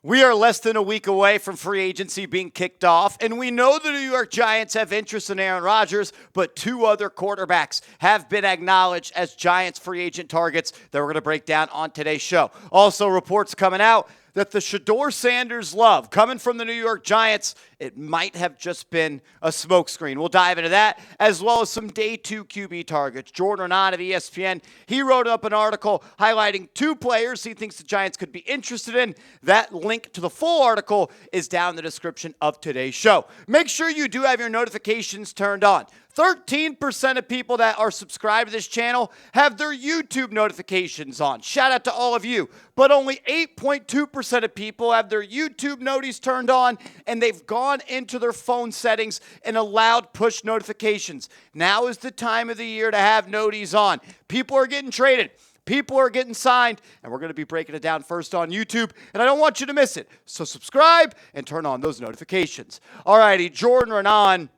We are less than a week away from free agency being kicked off, and we know the New York Giants have interest in Aaron Rodgers, but two other quarterbacks have been acknowledged as Giants free agent targets that we're going to break down on today's show. Also, reports coming out that the Shedeur Sanders love coming from the New York Giants, it might have just been a smokescreen. We'll dive into that, as well as some day two QB targets. Jordan Raanan of ESPN, he wrote up an article highlighting two players he thinks the Giants could be interested in. That link to the full article is down in the description of today's show. Make sure you do have your notifications turned on. 13% of people that are subscribed to this channel have their YouTube notifications on. Shout out to all of you. But only 8.2% of people have their YouTube noties turned on, and they've gone into their phone settings and allowed push notifications. Now is the time of the year to have noties on. People are getting traded. People are getting signed, and we're going to be breaking it down first on YouTube, and I don't want you to miss it. So subscribe and turn on those notifications. All righty, Jordan Raanan,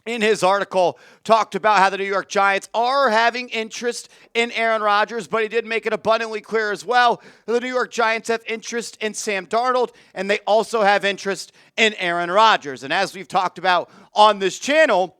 in his article, talked about how the New York Giants are having interest in Aaron Rodgers, but he did make it abundantly clear as well that the New York Giants have interest in Sam Darnold, and they also have interest in Aaron Rodgers. And as we've talked about on this channel,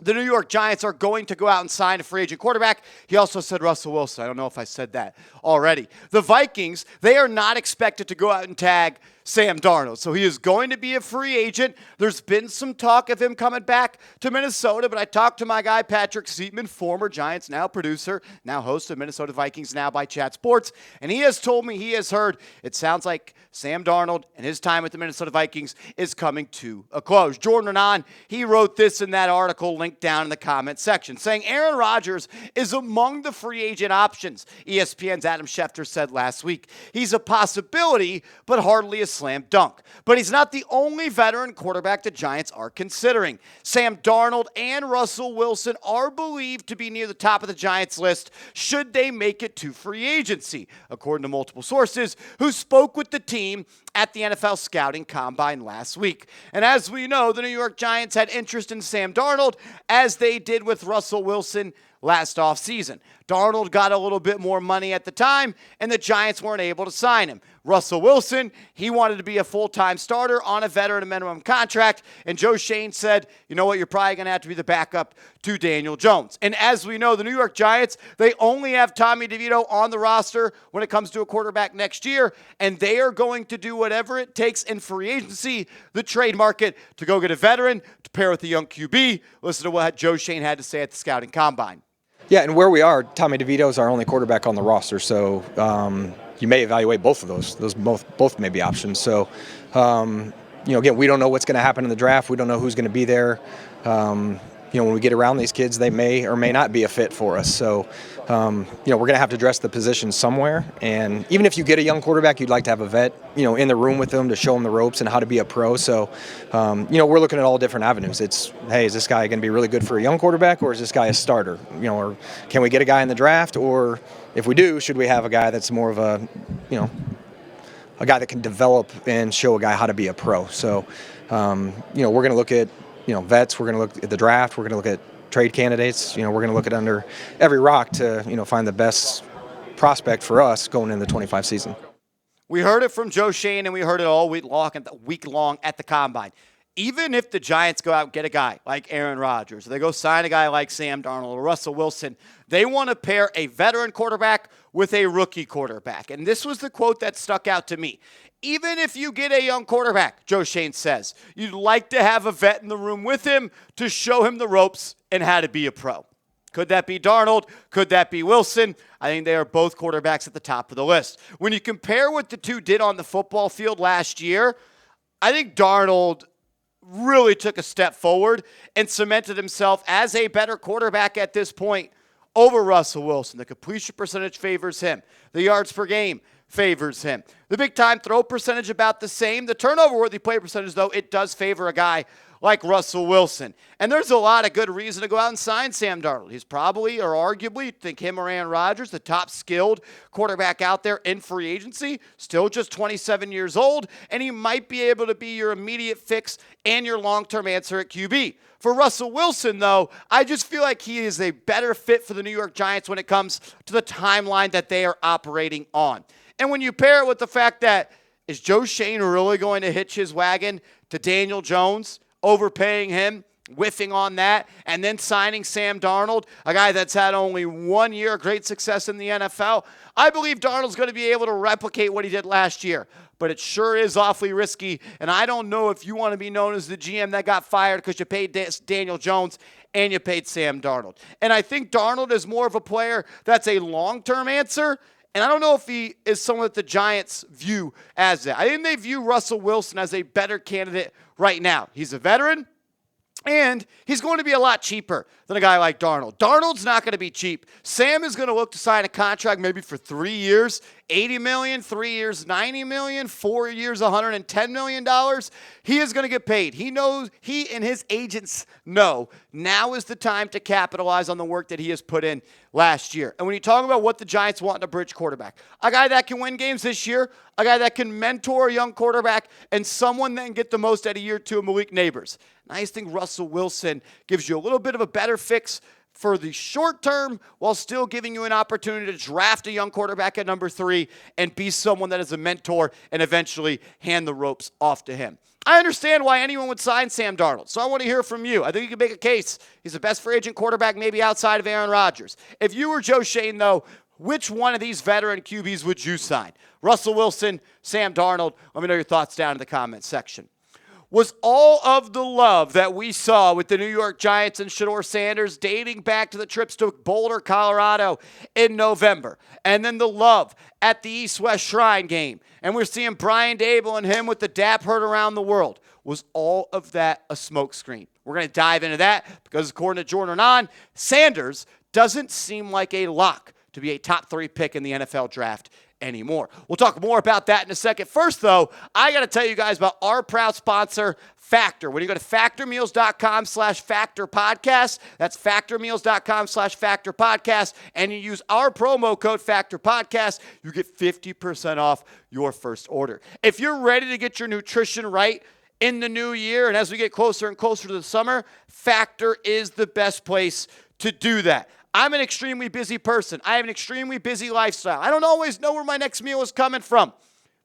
the New York Giants are going to go out and sign a free agent quarterback. He also said Russell Wilson. I don't know if I said that already. The Vikings, they are not expected to go out and tag Sam Darnold. So he is going to be a free agent. There's been some talk of him coming back to Minnesota, but I talked to my guy Patrick Seatman, former Giants, now producer, now host of Minnesota Vikings Now by Chat Sports, and he has told me he has heard it sounds like Sam Darnold and his time with the Minnesota Vikings is coming to a close. Jordan Raanan, he wrote this in that article linked down in the comment section, saying Aaron Rodgers is among the free agent options. ESPN's Adam Schefter said last week. He's a possibility, but hardly a slam dunk. But he's not the only veteran quarterback the Giants are considering. Sam Darnold and Russell Wilson are believed to be near the top of the Giants list should they make it to free agency, according to multiple sources who spoke with the team at the NFL Scouting Combine last week. And as we know, the New York Giants had interest in Sam Darnold, as they did with Russell Wilson last offseason. Darnold got a little bit more money at the time, and the Giants weren't able to sign him. Russell Wilson, he wanted to be a full-time starter on a veteran minimum contract, and Joe Schoen said, you know what, you're probably going to have to be the backup to Daniel Jones. And as we know, the New York Giants, they only have Tommy DeVito on the roster when it comes to a quarterback next year, and they are going to do whatever it takes in free agency, the trade market, to go get a veteran to pair with a young QB. Listen to what Joe Schoen had to say at the Scouting Combine. Yeah, and where we are, Tommy DeVito is our only quarterback on the roster, so you may evaluate both of those. Those both may be options. So, again, we don't know what's going to happen in the draft. We don't know who's going to be there. When we get around these kids, they may or may not be a fit for us. So, we're going to have to address the position somewhere. And even if you get a young quarterback, you'd like to have a vet, in the room with them to show them the ropes and how to be a pro. So, we're looking at all different avenues. It's, hey, is this guy going to be really good for a young quarterback, or is this guy a starter? Or can we get a guy in the draft? Or if we do, should we have a guy that's more of a guy that can develop and show a guy how to be a pro? So, we're going to look at vets, we're going to look at the draft, we're going to look at trade candidates, we're going to look at under every rock to, find the best prospect for us going into the 25 season. We heard it from Joe Schoen, and we heard it all week long at the Combine. Even if the Giants go out and get a guy like Aaron Rodgers, or they go sign a guy like Sam Darnold or Russell Wilson, they want to pair a veteran quarterback with a rookie quarterback. And this was the quote that stuck out to me. Even if you get a young quarterback, Joe Schoen says, you'd like to have a vet in the room with him to show him the ropes and how to be a pro. Could that be Darnold? Could that be Wilson? I think they are both quarterbacks at the top of the list. When you compare what the two did on the football field last year, I think Darnold really took a step forward and cemented himself as a better quarterback at this point over Russell Wilson. The completion percentage favors him. The yards per game favors him. The big-time throw percentage about the same. The turnover-worthy play percentage, though, it does favor a guy like Russell Wilson. And there's a lot of good reason to go out and sign Sam Darnold. He's probably, or arguably, think him or Aaron Rodgers, the top skilled quarterback out there in free agency, still just 27 years old, and he might be able to be your immediate fix and your long-term answer at QB. For Russell Wilson, though, I just feel like he is a better fit for the New York Giants when it comes to the timeline that they are operating on. And when you pair it with the fact that Is Joe Schoen really going to hitch his wagon to Daniel Jones, overpaying him, whiffing on that, and then signing Sam Darnold, a guy that's had only 1 year of great success in the NFL? I believe Darnold's going to be able to replicate what he did last year, but it sure is awfully risky, and I don't know if you want to be known as the GM that got fired because you paid Daniel Jones and you paid Sam Darnold. And I think Darnold is more of a player that's a long-term answer, and I don't know if he is someone that the Giants view as that. I think they view Russell Wilson as a better candidate right now. He's a veteran, and he's going to be a lot cheaper than a guy like Darnold. Darnold's not going to be cheap. Sam is going to look to sign a contract maybe for 3 years, $80 million, 3 years, $90 million, 4 years, $110 million. He is going to get paid. He knows, he and his agents know now is the time to capitalize on the work that he has put in last year. And when you talk about what the Giants want in a bridge quarterback, a guy that can win games this year, a guy that can mentor a young quarterback, and someone that can get the most out of year two of Malik Neighbors. And I just think Russell Wilson gives you a little bit of a better fix for the short term while still giving you an opportunity to draft a young quarterback at number 3 and be someone that is a mentor and eventually hand the ropes off to him. I understand why anyone would sign Sam Darnold, so I want to hear from you. I think you can make a case. He's the best free agent quarterback maybe outside of Aaron Rodgers. If you were Joe Schoen, though, which one of these veteran QBs would you sign? Russell Wilson, Sam Darnold? Let me know your thoughts down in the comments section. Was all of the love that we saw with the New York Giants and Shedeur Sanders dating back to the trips to Boulder, Colorado in November, and then the love at the East-West Shrine game, and we're seeing Brian Dable and him with the dap heard around the world, was all of that a smokescreen? We're going to dive into that because according to Jordan Raanan, Sanders doesn't seem like a lock to be a top 3 pick in the NFL draft anymore. We'll talk more about that in a second. First, though, I got to tell you guys about our proud sponsor, Factor. When you go to factormeals.com/factorpodcast, that's factormeals.com/factorpodcast, and you use our promo code factorpodcast, you get 50% off your first order. If you're ready to get your nutrition right in the new year, and as we get closer and closer to the summer, Factor is the best place to do that. I'm an extremely busy person. I have an extremely busy lifestyle. I don't always know where my next meal is coming from.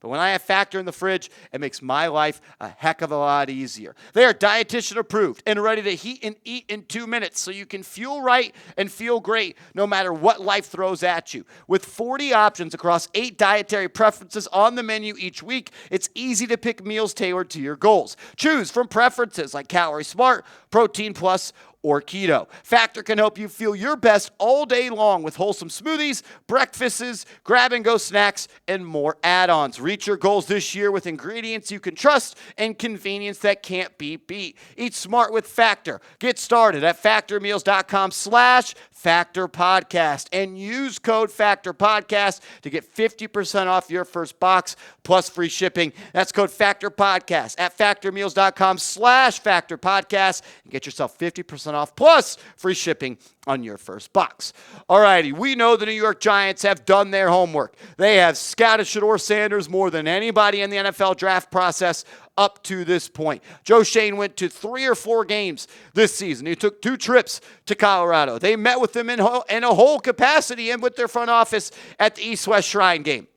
But when I have Factor in the fridge, it makes my life a heck of a lot easier. They are dietitian approved and ready to heat and eat in 2 minutes so you can fuel right and feel great no matter what life throws at you. With 40 options across 8 dietary preferences on the menu each week, it's easy to pick meals tailored to your goals. Choose from preferences like Calorie Smart, Protein Plus, or keto. Factor can help you feel your best all day long with wholesome smoothies, breakfasts, grab-and-go snacks, and more add-ons. Reach your goals this year with ingredients you can trust and convenience that can't be beat. Eat smart with Factor. Get started at factormeals.com/factorpodcast and use code factorpodcast to get 50% off your first box plus free shipping. That's code factorpodcast at factormeals.com/factorpodcast and get yourself 50% off plus free shipping on your first box. Alrighty, we know the New York Giants have done their homework. They have scouted Shedeur Sanders more than anybody in the NFL draft process up to this point. Joe Schoen went to 3 or 4 games this season. He took 2 trips to Colorado. They met with him in a whole capacity and with their front office at the East-West Shrine game.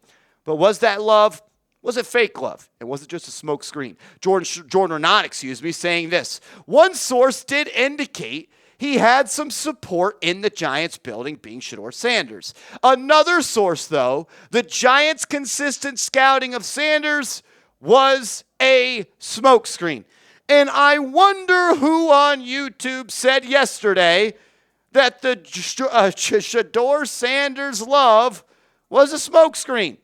But was that love? Was it fake love? And was it just a smoke screen? Jordan Raanan, saying this. One source did indicate he had some support in the Giants building, being Shedeur Sanders. Another source, though, the Giants' consistent scouting of Sanders was a smokescreen. And I wonder who on YouTube said yesterday that the Shedeur Sanders love was a smokescreen.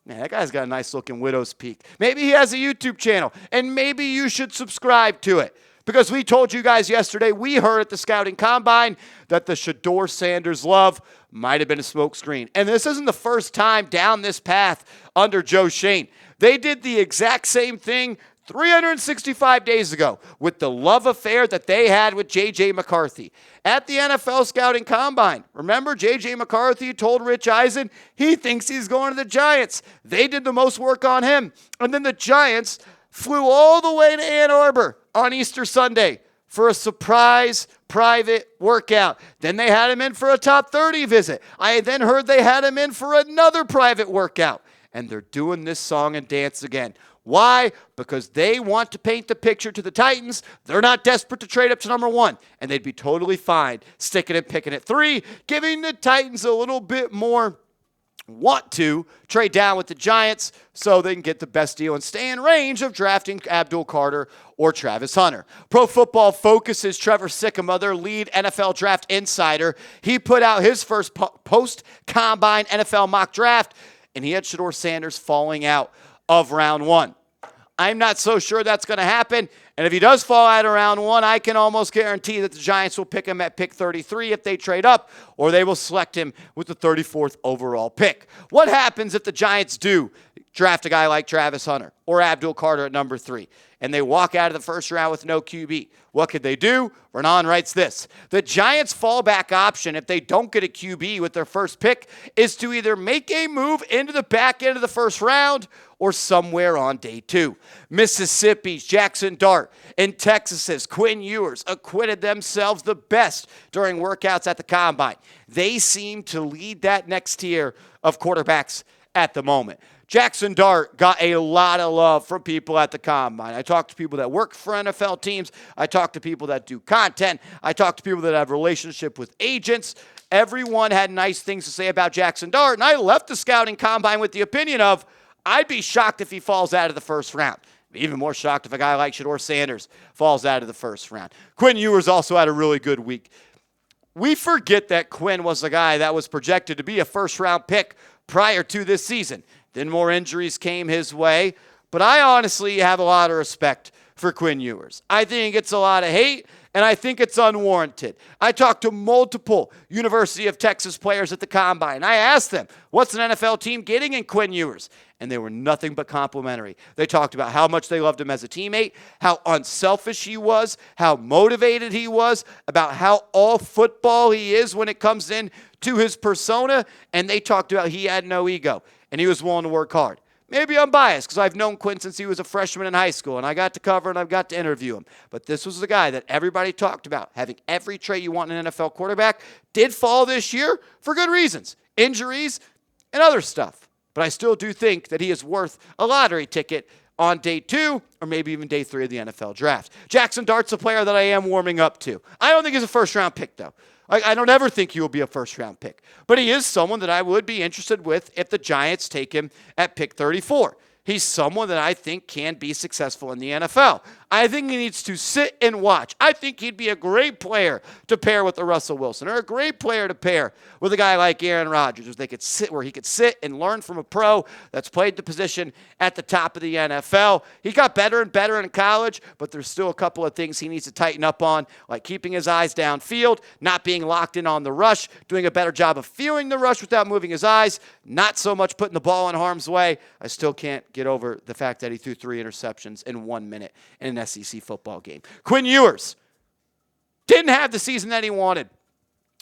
Man, that guy's got a nice looking widow's peak. Maybe he has a YouTube channel, and maybe you should subscribe to it. Because we told you guys yesterday, we heard at the Scouting Combine that the Shedeur Sanders love might have been a smokescreen. And this isn't the first time down this path under Joe Schoen. They did the exact same thing 365 days ago with the love affair that they had with J.J. McCarthy. At the NFL Scouting Combine, remember J.J. McCarthy told Rich Eisen he thinks he's going to the Giants. They did the most work on him. And then the Giants flew all the way to Ann Arbor on Easter Sunday for a surprise private workout. Then they had him in for a top 30 visit. I then heard they had him in for another private workout. and they're doing this song and dance again. Why? Because they want to paint the picture to the Titans. They're not desperate to trade up to number 1, and they'd be totally fine sticking and picking at 3, giving the Titans a little bit more want to trade down with the Giants so they can get the best deal and stay in range of drafting Abdul Carter or Travis Hunter. Pro Football Focus's Trevor Sikkema, their lead NFL draft insider, he put out his first post-combine NFL mock draft, and he had Shedeur Sanders falling out of round 1. I'm not so sure that's going to happen. And if he does fall out of round 1, I can almost guarantee that the Giants will pick him at pick 33 if they trade up, or they will select him with the 34th overall pick. What happens if the Giants do draft a guy like Travis Hunter or Abdul Carter at number 3, and they walk out of the first round with no QB? What could they do? Raanan writes this: the Giants' fallback option, if they don't get a QB with their first pick, is to either make a move into the back end of the first round or somewhere on day 2. Mississippi's Jackson Dart and Texas's Quinn Ewers acquitted themselves the best during workouts at the Combine. They seem to lead that next tier of quarterbacks at the moment. Jackson Dart got a lot of love from people at the Combine. I talked to people that work for NFL teams. I talked to people that do content. I talked to people that have relationship with agents. Everyone had nice things to say about Jackson Dart, and I left the scouting Combine with the opinion of, I'd be shocked if he falls out of the first round. Even more shocked if a guy like Shedeur Sanders falls out of the first round. Quinn Ewers also had a really good week. We forget that Quinn was a guy that was projected to be a first-round pick prior to this season. Then more injuries came his way. But I honestly have a lot of respect for Quinn Ewers. I think he gets a lot of hate, and I think it's unwarranted. I talked to multiple University of Texas players at the Combine. I asked them, what's an NFL team getting in Quinn Ewers? And they were nothing but complimentary. They talked about how much they loved him as a teammate, how unselfish he was, how motivated he was, about how all football he is when it comes in to his persona, and they talked about he had no ego, and he was willing to work hard. Maybe I'm biased because I've known Quinn since he was a freshman in high school, and I got to cover and I've got to interview him. But this was the guy that everybody talked about, having every trait you want in an NFL quarterback, did fall this year for good reasons, injuries and other stuff. But I still do think that he is worth a lottery ticket on day 2 or maybe even day 3 of the NFL draft. Jackson Dart's a player that I am warming up to. I don't think he's a first-round pick, though. I don't ever think he will be a first-round pick. But he is someone that I would be interested with if the Giants take him at pick 34. He's someone that I think can be successful in the NFL. I think he needs to sit and watch. I think he'd be a great player to pair with the Russell Wilson, or a great player to pair with a guy like Aaron Rodgers, where he could sit and learn from a pro that's played the position at the top of the NFL. He got better and better in college, but there's still a couple of things he needs to tighten up on, like keeping his eyes downfield, not being locked in on the rush, doing a better job of feeling the rush without moving his eyes, not so much putting the ball in harm's way. I still can't get over the fact that he threw 3 interceptions in 1 minute in an SEC football game. Quinn Ewers didn't have the season that he wanted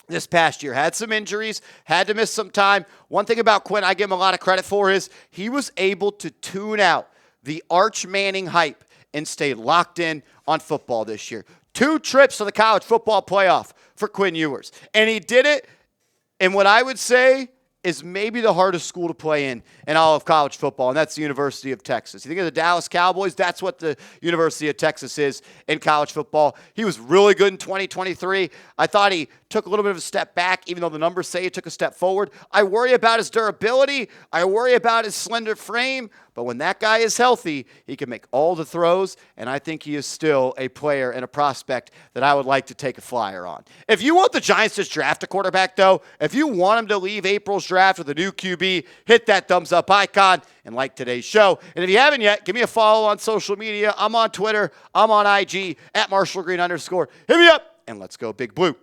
this past year. Had some injuries, had to miss some time. One thing about Quinn I give him a lot of credit for is he was able to tune out the Arch Manning hype and stay locked in on football this year. 2 trips to the college football playoff for Quinn Ewers. And he did it in what I would say is maybe the hardest school to play in all of college football, and that's the University of Texas. You think of the Dallas Cowboys, that's what the University of Texas is in college football. He was really good in 2023. I thought he took a little bit of a step back, even though the numbers say he took a step forward. I worry about his durability. I worry about his slender frame. But when that guy is healthy, he can make all the throws, and I think he is still a player and a prospect that I would like to take a flyer on. If you want the Giants to draft a quarterback, though, if you want him to leave April's draft with a new QB, hit that thumbs up icon and like today's show. And if you haven't yet, give me a follow on social media. I'm on Twitter. I'm on IG, @MarshallGreen_. Hit me up, and let's go Big Blue.